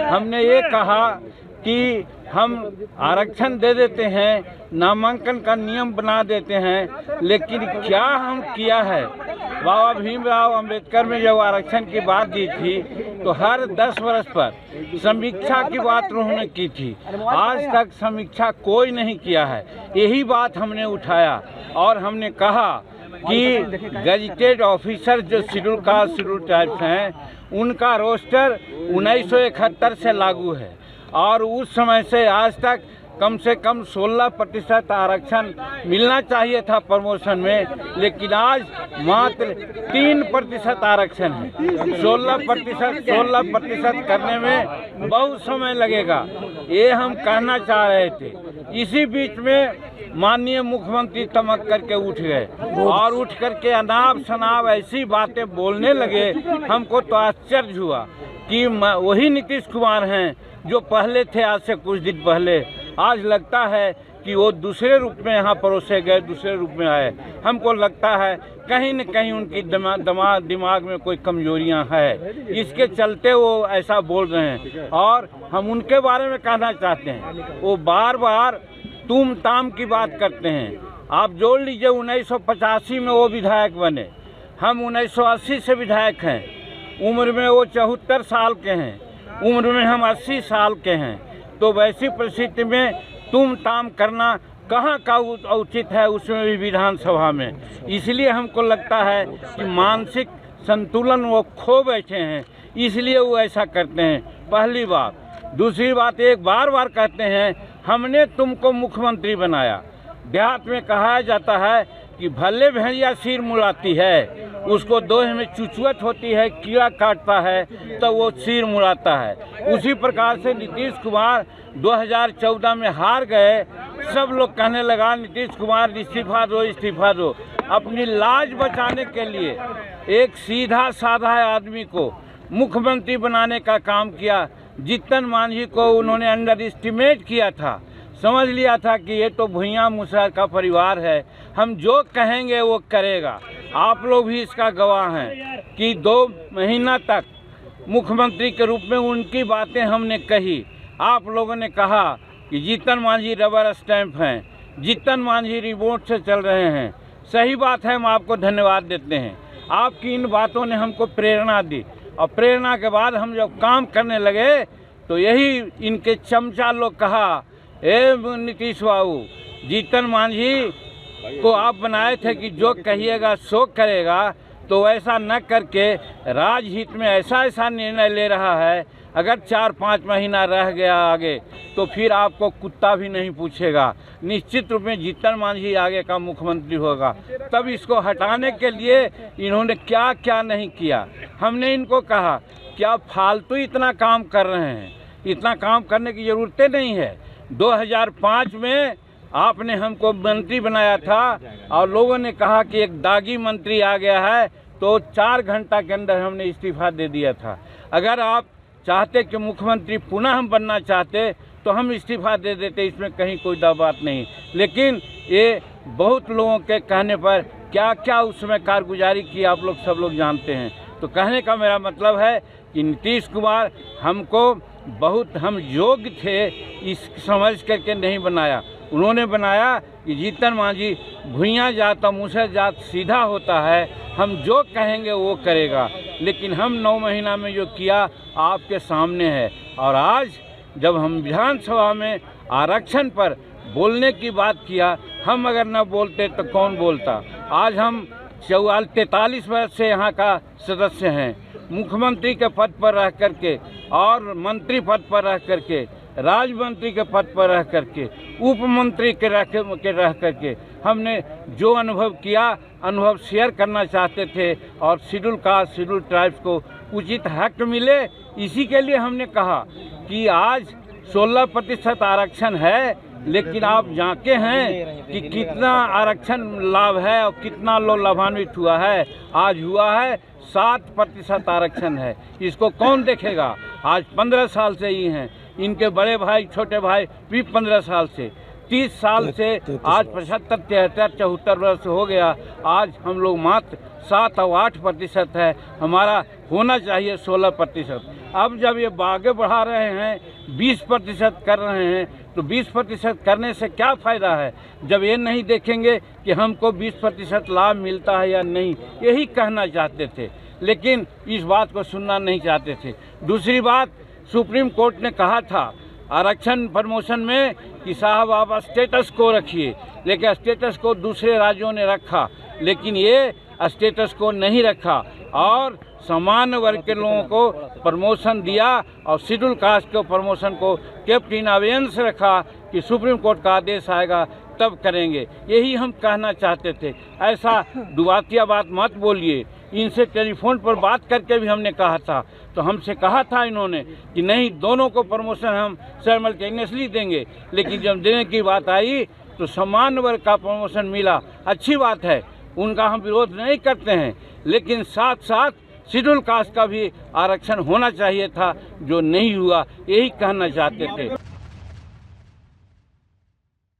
हमने ये कहा कि हम आरक्षण दे देते हैं, नामांकन का नियम बना देते हैं, लेकिन क्या हम किया है। बाबा भीमराव अंबेडकर ने जब आरक्षण की बात दी थी तो हर 10 वर्ष पर समीक्षा की बात उन्होंने की थी। आज तक समीक्षा कोई नहीं किया है। यही बात हमने उठाया और हमने कहा कि गजेटेड ऑफिसर जो शेड्यूल कास्ट शेड्यूल ट्राइब्स हैं, उनका रोस्टर 1971 से लागू है और उस समय से आज तक कम से कम 16% आरक्षण मिलना चाहिए था प्रमोशन में, लेकिन आज मात्र 3% आरक्षण है। 16% करने में बहुत समय लगेगा, ये हम कहना चाह रहे थे। इसी बीच में माननीय मुख्यमंत्री तमक करके उठ गए और उठ करके अनाप शनाप ऐसी बातें बोलने लगे। हमको तो आश्चर्य हुआ कि वही नीतीश कुमार हैं जो पहले थे, आज से कुछ दिन पहले। आज लगता है कि वो दूसरे रूप में यहाँ परोसे गए, दूसरे रूप में आए। हमको लगता है कहीं न कहीं उनकी दिमाग में कोई कमजोरियाँ है, इसके चलते वो ऐसा बोल रहे हैं। और हम उनके बारे में कहना चाहते हैं, वो बार बार तुम ताम की बात करते हैं। आप जोड़ लीजिए, 1985 में वो विधायक बने, हम 1980 से विधायक हैं। उम्र में वो 74 साल के हैं, उम्र में हम 80 साल के हैं। तो वैसी परिस्थिति में तुम ताम करना कहाँ का उचित है, उसमें भी विधानसभा में। इसलिए हमको लगता है कि मानसिक संतुलन वो खो बैठे हैं, इसलिए वो ऐसा करते हैं। पहली बात। दूसरी बात, एक बार कहते हैं हमने तुमको मुख्यमंत्री बनाया। देहात में कहा जाता है कि भले भेड़िया सिर मुड़ाती है, उसको दोहे में चुचुअत होती है, कीड़ा काटता है तो वो सिर मुड़ाता है। उसी प्रकार से नीतीश कुमार 2014 में हार गए। सब लोग कहने लगा नीतीश कुमार इस्तीफा दो, इस्तीफा दो। अपनी लाज बचाने के लिए एक सीधा साधा आदमी को मुख्यमंत्री बनाने का काम किया। जीतन मांझी को उन्होंने अंडर एस्टिमेट किया था, समझ लिया था कि ये तो भुइयां मुसहर का परिवार है, हम जो कहेंगे वो करेगा। आप लोग भी इसका गवाह हैं कि 2 महीना तक मुख्यमंत्री के रूप में उनकी बातें हमने कही। आप लोगों ने कहा कि जीतन मांझी रबर स्टैंप हैं, जीतन मांझी रिमोट से चल रहे हैं। सही बात है, हम आपको धन्यवाद देते हैं। आपकी इन बातों ने हमको प्रेरणा दी और प्रेरणा के बाद हम जब काम करने लगे तो यही इनके चमचा लोग कहा, ए नीतीश बाबू, जीतन मांझी को आप बनाए थे कि जो कहिएगा सो करेगा, तो ऐसा न करके राजहित में ऐसा निर्णय ले रहा है। अगर 4-5 महीना रह गया आगे तो फिर आपको कुत्ता भी नहीं पूछेगा। निश्चित रूप में जीतन मांझी आगे का मुख्यमंत्री होगा। तब इसको हटाने के लिए इन्होंने क्या क्या नहीं किया। हमने इनको कहा कि आप फालतू इतना काम कर रहे हैं, इतना काम करने की ज़रूरत नहीं है। 2005 में आपने हमको मंत्री बनाया था और लोगों ने कहा कि एक दागी मंत्री आ गया है, तो 4 घंटा के अंदर हमने इस्तीफा दे दिया था। अगर आप चाहते कि मुख्यमंत्री पुनः हम बनना चाहते तो हम इस्तीफा दे देते, इसमें कहीं कोई बात नहीं। लेकिन ये बहुत लोगों के कहने पर क्या क्या उसमें कारगुजारी की आप लोग सब लोग जानते हैं। तो कहने का मेरा मतलब है कि नीतीश कुमार हमको बहुत हम योग्य थे इस समझ करके नहीं बनाया। उन्होंने बनाया कि जीतन मांझी भुइयां जात और मुसहर जात सीधा होता है, हम जो कहेंगे वो करेगा। लेकिन हम 9 महीना में जो किया आपके सामने है। और आज जब हम विधानसभा में आरक्षण पर बोलने की बात किया, हम अगर न बोलते तो कौन बोलता। आज हम 43 वर्ष से यहाँ का सदस्य हैं, मुख्यमंत्री के पद पर रह करके और मंत्री पद पर रह करके, राज्य मंत्री के पद पर रह करके, उप मंत्री के रह करके हमने जो अनुभव किया, अनुभव शेयर करना चाहते थे और शेड्यूल कास्ट शेड्यूल ट्राइब्स को उचित हक मिले। इसी के लिए हमने कहा कि आज 16% आरक्षण है, लेकिन आप जानते हैं कि कितना आरक्षण लाभ है और कितना लोग लाभान्वित हुआ है। आज हुआ है 7% आरक्षण है। इसको कौन देखेगा। आज 15 साल से ही हैं, इनके बड़े भाई छोटे भाई भी 15 साल से, 30 साल से आज 75, 73, 74 वर्ष हो गया। आज हम लोग मात्र 7 और 8% है, हमारा होना चाहिए 16%। अब जब ये आगे बढ़ा रहे हैं 20% कर रहे हैं, तो 20% करने से क्या फ़ायदा है जब ये नहीं देखेंगे कि हमको 20% लाभ मिलता है या नहीं। यही कहना चाहते थे, लेकिन इस बात को सुनना नहीं चाहते थे। दूसरी बात, सुप्रीम कोर्ट ने कहा था आरक्षण प्रमोशन में कि साहब आप स्टेटस को रखिए, लेकिन स्टेटस को दूसरे राज्यों ने रखा, लेकिन ये स्टेटस को नहीं रखा और सामान्य वर्ग के लोगों को प्रमोशन दिया और शेड्यूल कास्ट को प्रमोशन को केप्ट इन अबेयंस रखा कि सुप्रीम कोर्ट का आदेश आएगा तब करेंगे। यही हम कहना चाहते थे। ऐसा दुआतिया बात मत बोलिए। इनसे टेलीफोन पर बात करके भी हमने कहा था, तो हमसे कहा था इन्होंने कि नहीं, दोनों को प्रमोशन हम साइमल्टेनियसली देंगे, लेकिन जब देने की बात आई तो सामान्य वर्ग का प्रमोशन मिला, अच्छी बात है, उनका हम विरोध नहीं करते हैं, लेकिन साथ साथ शेड्यूल कास्ट का भी आरक्षण होना चाहिए था, जो नहीं हुआ। यही कहना चाहते थे।